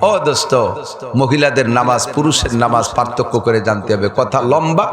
ও দোস্ত, মহিলাদের নামাজ পুরুষের নামাজ পার্থক্য করে জানতে হবে। কথা লম্বা,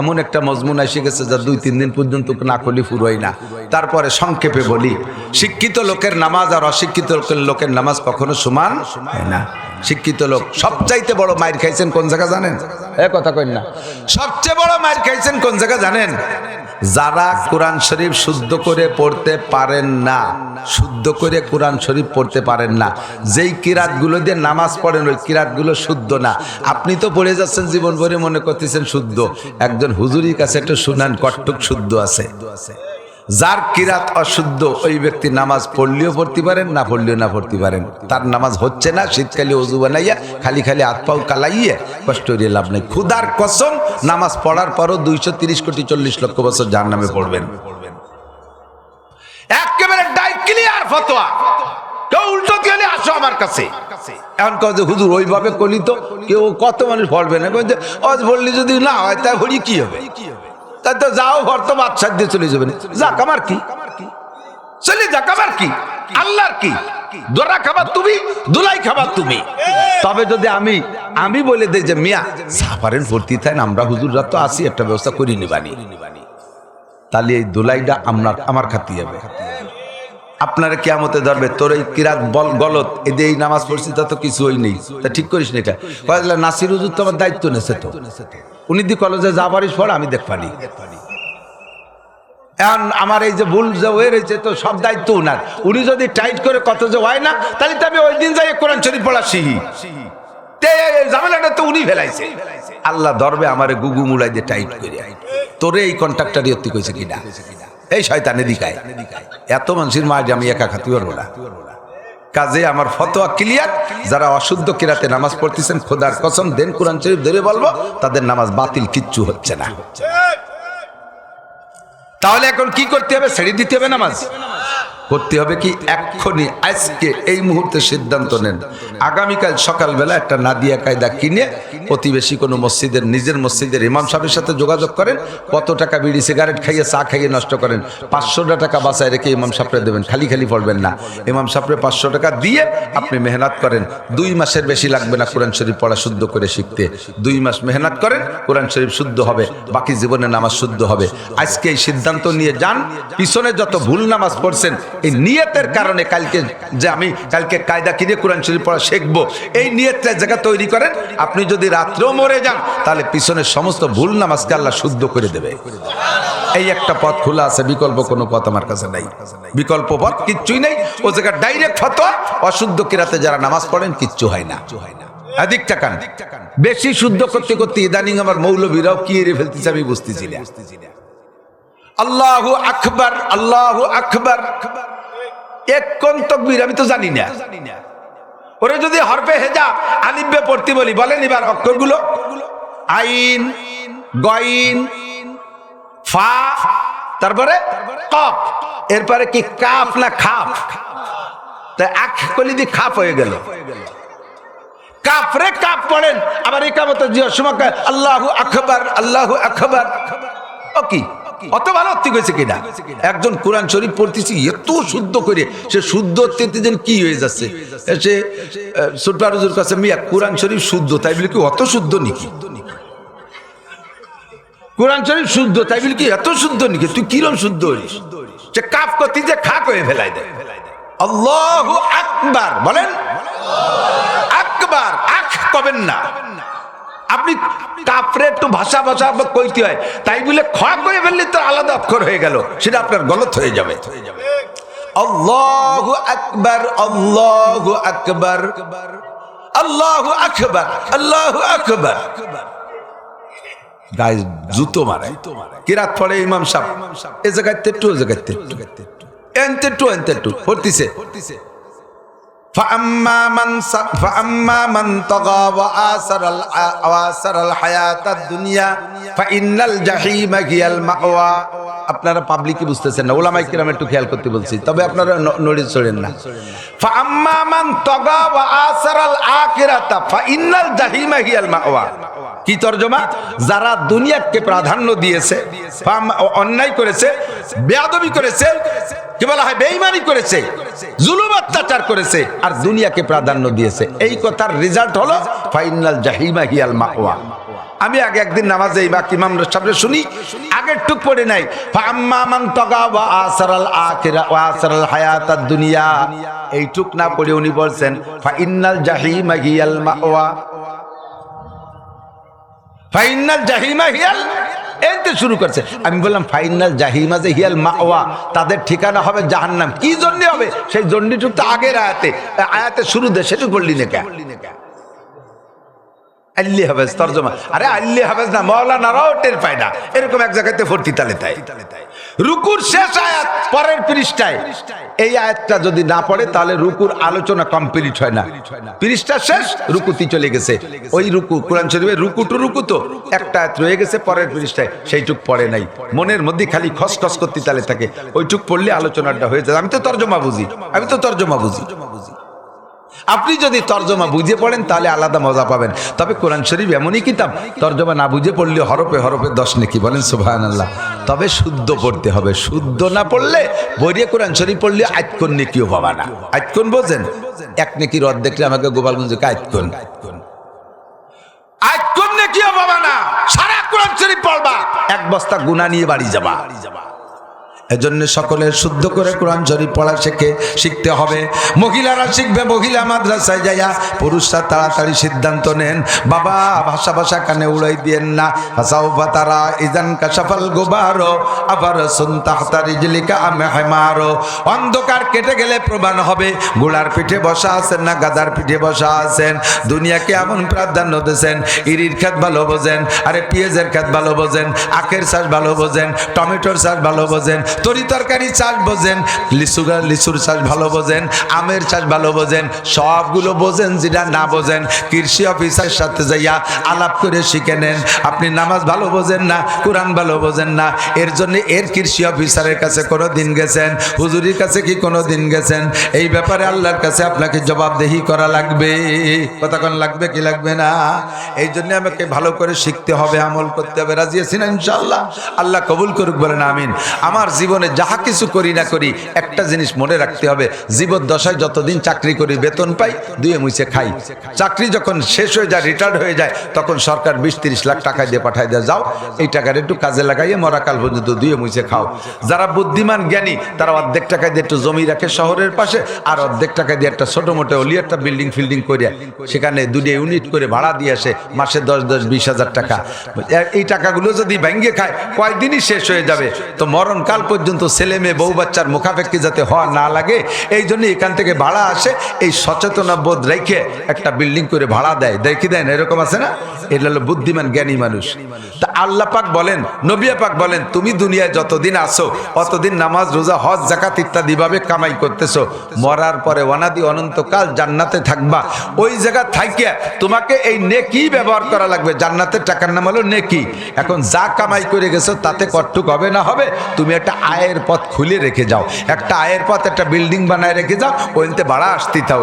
এমন একটা মজমুন এসে গেছে যা 2-3 দিন পর্যন্ত না করলে ফুরোয় না। তারপরে সংক্ষেপে বলি, শিক্ষিত লোকের নামাজ আর অশিক্ষিত লোকের নামাজ কখনো সমান হয় না। শিক্ষিত লোক সবচাইতে বড় মাইর খাইছেন কোন জায়গা জানেন? কথা কইন না। সবচেয়ে বড় মাইর খাইছেন কোন জায়গা জানেন? যারা কোরআন শরীফ শুদ্ধ করে পড়তে পারেন না, শুদ্ধ করে কোরআন শরীফ পড়তে পারেন না, যেই কিরাতগুলো দিয়ে নামাজ পড়েন ওই কিরাতগুলো শুদ্ধ না। আপনি তো পড়ে যাচ্ছেন জীবন ভরে, মনে করতেছেন শুদ্ধ। একজন হুজুরির কাছে একটু শুনান কট্টক শুদ্ধ আছে। যার কিরাত অশুদ্ধ ওই ব্যক্তি নামাজ পড়লেও পড়তে পারেন, না পড়লেও না পড়তে পারেন, তার নামাজ হচ্ছে না। শীতকালে ওযু বানাইয়া খালি খালি হাত পাও কালাইয়ে কষ্ট হয়ে লাভ নেই। খুদার কসম, নামাজ পড়ার পরও 230 কোটি 40 লক্ষ বছর জাহান্নামে পড়বেন। একেবারে ক্লিয়ার ফতোয়া। কেউ উল্টো দিয়ে আসো আমার কাছে, এখন কয় যে হুজুর ওইভাবে করলি তো কেউ কত মানুষ পড়বে না। অজ পড়লি যদি না হয় তাই হরি কি হবে? তাই তো যাও ঘর তো বাদশাহ দিয়ে চলে যাবেন। যাক আমার কি, চলে যাক আমার কি, আল্লাহর কি? দোরা খাবার তুমি, দুলাই খাবার তুমি। তবে যদি আমি বলে দেই যে মিয়া সাফারেন ভর্তি থাকেন, আমরা হুজুররা তো আসি, একটা ব্যবস্থা করি নিবানি, তাহলে এই দুলাইটা আমার খাতি হবে। আপনারা কিয়ামতে ধরবে, তোর এই কিরাত বল গলত, এদের এই নামাজ পড়ছি তা তো কিছু হই নেই, তা ঠিক করিস না। এটা নাসির হুজুর তো আমার দায়িত্ব নেছে, তো উনি দি কলেজে যা পারিস পড়, আমি দেখবানি। এখন আমার এই যে ভুল যে হয়ে রয়েছে, তো সব দায়িত্ব উনার। উনি যদি টাইট করে কত যে হয় না, তাহলে তো আমি ওই দিন যাই কোরআন শরীফ পড়া শিখি। ঝামেলাটা তো উনি ফেলাইছে। আল্লাহ ধরবে আমারে গুগু মুড়াই দিয়ে টাইট করে, তোরে এই কন্ট্রাক্টারই অতি কইছে কিনা, এই শয়তানে দিকায় এত মানুষের মাঝে আমি একা খাতি পারবো না। কাজে আমার ফতোয়া ক্লিয়ার, যারা অশুদ্ধ কিরাতে নামাজ পড়তেছেন, খোদার কসম দেন কোরআন শরীফ ধরে বলবো, তাদের নামাজ বাতিল, কিচ্ছু হচ্ছে না। তাহলে এখন কি করতে হবে? ছেড়ে দিতে হবে নামাজ? করতে হবে কি? এক্ষুনি আজকে এই মুহূর্তে সিদ্ধান্ত নেন, আগামীকাল সকালবেলা একটা নাদিয়া কায়দা কিনে প্রতিবেশী কোনো মসজিদের, নিজের মসজিদের ইমাম সাহেবের সাথে যোগাযোগ করেন। কত টাকা বিড়ি সিগারেট খাইয়ে, চা খাইয়ে নষ্ট করেন, 500 টাকা বাঁচায় রেখে ইমাম সাহেবরে দেবেন। খালি খালি পড়বেন না, ইমাম সাহেবরে 500 টাকা দিয়ে আপনি মেহনত করেন। 2 মাসের বেশি লাগবে না কোরআন শরীফ পড়া শুদ্ধ করে শিখতে। 2 মাস মেহনত করেন, কোরআন শরীফ শুদ্ধ হবে, বাকি জীবনে নামাজ শুদ্ধ হবে। আজকে এই সিদ্ধান্ত নিয়ে যান। পিছনে যত ভুল নামাজ পড়ছেন, এই নিয়তের কারণে কালকে যে আমি কালকে কায়দা কিনে কোরআন শরীফ পড়া শিখবো, এই নিয়তটা জায়গা তৈরি করেন। আপনি যদি রাত্রেও মরে যান, তাহলে পিছনের সমস্ত ভুল নামাজকে আল্লাহ শুদ্ধ করে দেবে। এই একটা পথ খোলা আছে, বিকল্প কোনো পথ আমার কাছে নাই। বিকল্প পথ কিচ্ছুই নেই। ও জায়গা ডাইরেক্ট ফতোয়া, অশুদ্ধ কিরাতে যারা নামাজ পড়েন কিচ্ছু হয় না। এদিক টাকান বেশি শুদ্ধ করতে করতে ইদানিং আমার মৌলবীরাও কি এড়ে ফেলতেছে আমি বুঝতেছি না। আল্লাহু আকবার, আল্লাহু আকবার, এক কোন তাকবীর আমি তো জানি না। ওরে যদি হরফে হেজা আলিফ বে পড়তে বলি, বলেন এবার অক্ষরগুলো, আইন, গইন, ফা, তারপরে কফ, এরপরে কি কাফ না খাফ? তা আখ কলি দি খাফ হয়ে গেল। কাফরে কাফ পড়েন, আবার ইকামতে জিয়ার সময় আল্লাহু আকবার, আল্লাহু আকবার। ও কি অত ভালো অর্থ হয়েছে কিনা? একজন কোরআন শরীফ পড়তেছি এত শুদ্ধ করে, সে শুদ্ধ যেন কি হয়ে যাচ্ছে। সে সুলতান হুজুর কাছে, মিয়া কোরআন শরীফ শুদ্ধ, তাই বলে কি অত শুদ্ধ নাকি? কোরআন শরীফ শুদ্ধ, তাই বলে কি এত শুদ্ধ নাকি? তুই কিরম শুদ্ধ হইস? সে কাফ করতে যে খা করে ফেলাই দেয়। আল্লাহু আকবার বলেন, আকবার, আখ কবেন না। আপনি কাফরে একটু ভাষা ভাষা কইতে হয়, তাই বলে ক্ষয় করে ফেললে তো আলাদা অক্ষর হয়ে গেল, সেটা আপনার গলত হয়ে যাবে। আল্লাহু আকবার, আল্লাহু আকবার, আল্লাহু আকবার, আল্লাহু আকবার। গায়ে জুতো মারে। কিরাত পড়ে ইমাম সাহেব, এ জায়গায় একটু, ও জায়গায় একটু, এনতে একটু, এনতে একটু পড়তেছে। فأما من طغى وآثر الحياة الدنيا ফাইনাল জাহিমা হিয়াল মাওয়া। আপনারা পাবলিকই বুঝতেছেন না, উলামায়ে কিরাম একটু খেয়াল করতে বলছি, তবে আপনারা নড়ে চড়েন না। ফাআম্মা মান তাগা ওয়া আসারাল আখিরাতা ফাইনাল জাহিমা হিয়াল মাওয়া। কি তরজমা? যারা দুনিয়াকে প্রাধান্য দিয়েছে, অন্যায় করেছে, বেয়াদবি করেছে, কি বলা হয়, বেঈমানি করেছে, জুলুম অত্যাচার করেছে, আর দুনিয়াকে প্রাধান্য দিয়েছে, এই কথার রেজাল্ট হলো ফাইনাল জাহিমা হিয়াল মাওয়া। আমি আগে একদিন নামাজে ইমাম সাহেব শুনি, আগের টুক পড়ে নাই, ফাআম্মা মান তাগা ওয়া আসারাল আখিরা ওয়া আসারাল হায়াতাদ দুনিয়া, এই টুক না পড়ে উনি বলছেন ফাইনাল জাহিমা হিয়াল মাওয়া। ফাইনাল জাহিমা হিয়াল, এতে শুরু করছে। আমি বললাম ফাইনাল জাহিমা যে হিয়াল মাওয়া, তাদের ঠিকানা হবে জাহান্নাম। কি জন্য হবে? সেই জন্যটুক তো আগের আয়াতে শুরু দে, সেটুক বললি না কেন? আল্লি হাফেজ তরজমা। আরে আল্লি হাফেজ না, মাওলানারাও টের পায় না, এরকম এক জায়গাতে ভর্তি তালে তাই। রুকুর শেষ আয়াত পরের পৃষ্ঠায়, এই আয়াতটা যদি না পড়ে তাহলে রুকুর আলোচনা কমপ্লিট হয় না। পৃষ্ঠা শেষ, রুকুতি চলে গেছে। ওই রুকু কোরআন শরীফে রুকু তো একটা আয়াত রয়ে গেছে পরের পৃষ্ঠায়, সেইটুক পড়ে নাই, মনের মধ্যে খালি খসখস করতে তালে থাকে। ওইটুক পড়লে আলোচনাটা হয়ে যায়। আমি তো তরজমা বুঝি। আপনি যদি তরজমা বুঝে পড়েন তাহলে আলাদা মজা পাবেন। তবে কোরআন শরীফ এমনই কিতাব, তরজমা না বুঝে পড়লে হরফে হরফে 10 নেকি, বলেন সুবহানাল্লাহ। তবে শুদ্ধ পড়তে হবে, শুদ্ধ না পড়লে বইয়ে কোরআন শরীফ পড়লে আয়াতকুন নেকিও পাবা না। আয়াতকুন বোঝেন? এক নেকির অর্ধেকটা আমাকে গোপালগঞ্জে আয়াতকুন নেকিও পাবা না। সারা কোরআন শরীফ পড়বা, এক বস্তা গুনাহ নিয়ে বাড়ি যাবা। এজন্য সকলে শুদ্ধ করে কোরআন শরীফ পড়া শিখতে হবে। মহিলারা শিখবে মহিলা মাদ্রাসায় যাইয়া, পুরুষরা তাড়াতাড়ি সিদ্ধান্ত নেন, বাবা ভাষা কানে উড়াই দিয়েন না। হাসাউফা তারা ইজান কাশাফাল গুবারো আবার সুনতাহতা রিজলিকা আমহামারো। অন্ধকার কেটে গেলে প্রমাণ হবে গোলার পিঠে বসা আছেন না গাদার পিঠে বসা আছেন। দুনিয়াকে এমন প্রাধান্য দিয়েছেন, ইরির খেত ভালো বোঝেন, আরে পেঁয়াজের খেত ভালো বোঝেন, আখের চাষ ভালো বোঝেন, টমেটোর চাষ ভালো বোঝেন, তরি তরকারি চাষ বোঝেন, লিচুর চাষ ভালো বোঝেন, আমের চাষ ভালো বোঝেন, সবগুলো বোঝেন। যেটা না বোঝেন কৃষি অফিসারের সাথে যাইয়া আলাপ করে শিখে নেন। আপনি নামাজ ভালো বোঝেন না, কোরআন ভালো বোঝেন না, এর জন্য এর কৃষি অফিসারের কাছে কোনো দিন গেছেন, হুজুরির কাছে কি কোনো দিন গেছেন? এই ব্যাপারে আল্লাহর কাছে আপনাকে জবাবদেহি করা লাগবে। কতক্ষণ লাগবে কি লাগবে না? এই জন্য আমাকে ভালো করে শিখতে হবে, আমল করতে হবে। রাজি আছেন ইনশাআল্লাহ? আল্লাহ কবুল করুক, বলেন আমিন। আমার জীবনে যাহা কিছু করি না করি, একটা জিনিস মনে রাখতে হবে, জীবদ্দশায় যতদিন চাকরি করি বেতন পাই, দুয়ে মুছে খাই। চাকরি যখন শেষ হয়ে যায়, রিটায়ার্ড হয়ে যায়, তখন সরকার 20-30 লাখ টাকা দিয়ে পাঠায় দেয়, যাও এই টাকার একটু কাজে লাগাইয়ে মরাকাল পর্যন্ত দুয়ে মুছে খাও। যারা বুদ্ধিমান জ্ঞানী তারা অর্ধেক টাকা দিয়ে একটু জমি রাখে শহরের পাশে, আর অর্ধেক টাকা দিয়ে একটা ছোট মোটো অলি একটা বিল্ডিং ফিল্ডিং করে সেখানে 2 ইউনিট করে ভাড়া দিয়ে আসে, মাসে 10-20 হাজার টাকা। এই টাকাগুলো যদি ভেঙে খায় কয়েকদিনই শেষ হয়ে যাবে। তো মরণকাল পর্যন্ত ছেলে মেয়ে বউ বাচ্চার মুখাপেক্ষি যাতে হওয়া না লাগে, এই জন্য এখান থেকে ভাড়া আসে। এই সচেতনা বোধ রেখে একটা বিল্ডিং করে ভাড়া দেয়, দেখি দেন, এরকম আছে না? এটা হলো বুদ্ধিমান জ্ঞানী মানুষ। তা আল্লাহ পাক বলেন, নবী পাক বলেন, তুমি দুনিয়ায় যতদিন আসো অতদিন নামাজ রোজা হজ যাকাত ইত্যাদি ভাবে কামাই করতেছো, মরার পরে অনাদি অনন্তকাল জান্নাতে থাকবা। ওই জায়গা থাইকে তোমাকে এই নেকি ব্যবহার করা লাগবে। জান্নাতের টাকার নাম হলো নেকি। এখন যা কামাই করে গেছো তাতে কটুক হবে না হবে, তুমি একটা আয়ের পথ খুলে রেখে যাও, একটা আয়ের পথ, একটা বিল্ডিং বানায় রেখে যাও, ওইতে ভাড়া আসতে থাও।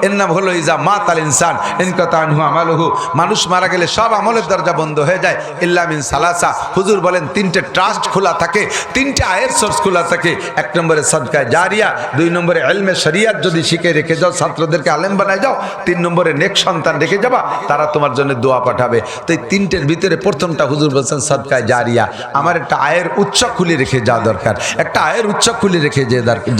এর নাম হলো ইজা মাতাল ইনসান ইনকাতা আনহু আমালুহু। মানুষ মারা গেলে সব আমলের দরজা বন্ধ হয়ে যায়, ইল্লা মিন সালাসা। হুজুর বলেন 3টে ট্রাস্ট খোলা থাকে, 3টে আয়ের সোর্স খোলা থাকে। 1 নম্বরে সাদকায়ে জারিয়া, 2 নম্বরে ইলমে শরিয়াত যদি শিখে রেখে যাও, ছাত্রদেরকে আলেম বানায় যাও, 3 নম্বরে নেক সন্তান রেখে যাবা, তারা তোমার জন্য দোয়া পাঠাবে। তো এই 3টের ভিতরে প্রথমটা হুজুর বলছেন সাদকায়ে জারিয়া। আমার একটা আয়ের উৎস খুলে রেখে যাওয়া দরকার, একটা আয়ের উৎস খুলে রেখে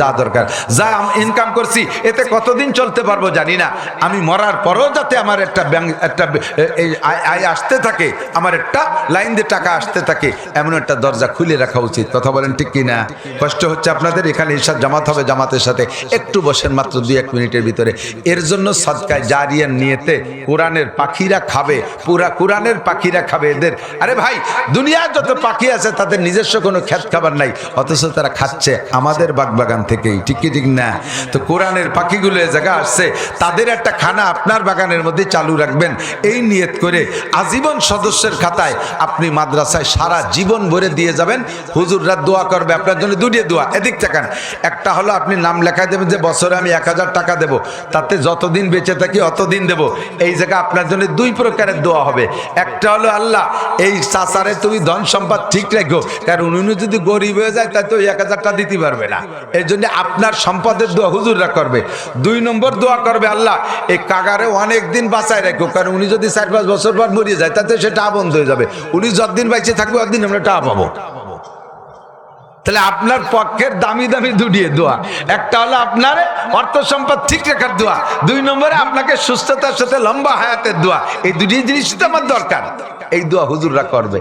যা দরকার। যা ইনকাম করছি এতে কতদিন চলতে পারবো জানি না, আমি মরার পরেও যাতে আমার একটা আয় আসতে থাকে, আমার একটা লাইন দিয়ে টাকা আসতে থাকে, এমন একটা দরজা খুলে রাখা উচিত। কথা বলেন ঠিক কিনা? কষ্ট হচ্ছে আপনাদের? এখানে ঈশার জামাত হবে, জামাতের সাথে একটু বসেন মাত্র 2-1 মিনিটের ভিতরে। এর জন্য সাদকায়ে জারিয়ার নিয়তে কোরআনের পাখিরা খাবে, পুরা কোরআনের পাখিরা খাবে এদের। আরে ভাই, দুনিয়ার যত পাখি আছে তাদের নিজস্ব কোনো ক্ষেত খাবার নাই, অথচ তারা খাচ্ছে আমাদের বাগবাগান থেকেই, ঠিক কি ঠিক না? তো কোরআনের পাখিগুলো এ জায়গা আসছে, তাদের একটা খানা আপনার বাগানের মধ্যে চালু রাখবেন, এই নিয়ত করে আজীবন সদস্যের খাতায় আপনি মাদ্রাসায় সারা জীবন ভরে দিয়ে যাবেন। হুজুররা দোয়া করবে আপনার জন্য, দুটি দোয়া। এদিক তাকান, একটা হলো আপনি নাম লেখায় দেবেন যে বছরে আমি 1000 টাকা দেব, তাতে যতদিন বেঁচে থাকি অতদিন দেব। এই জায়গা আপনার জন্য দুই প্রকারের দোয়া হবে। একটা হলো আল্লাহ এই চাচারে তুমি ধন সম্পদ ঠিক রাখো, কারণ উনি যদি গরিব হয়ে যায় তাই তো 1000 টাকা দিতে পারবে না, এই জন্য আপনার সম্পদের দোয়া হুজুররা করবে। 2 নম্বর দোয়া করবে আল্লাহ এই কাগারে অনেক দিন বাঁচায় রাখো, কারণ উনি যদি 4-5 বছর পর মরিয়ে যায় তাতে সেটা বন্ধ হয়ে যাবে, উনি যতদিন বাইচে থাকবে ততদিন আমরা টাকা পাবো। তাহলে আপনার পক্ষের দামি দামি দুটি দোয়া, একটা হলো আপনার অর্থ সম্পদ ঠিক রাখার দোয়া, 2 নম্বরে আপনাকে সুস্থতার সাথে লম্বা হায়াতের দোয়া। এই দুটি জিনিস তো আমার দরকার, এই দোয়া হুজুররা করবে।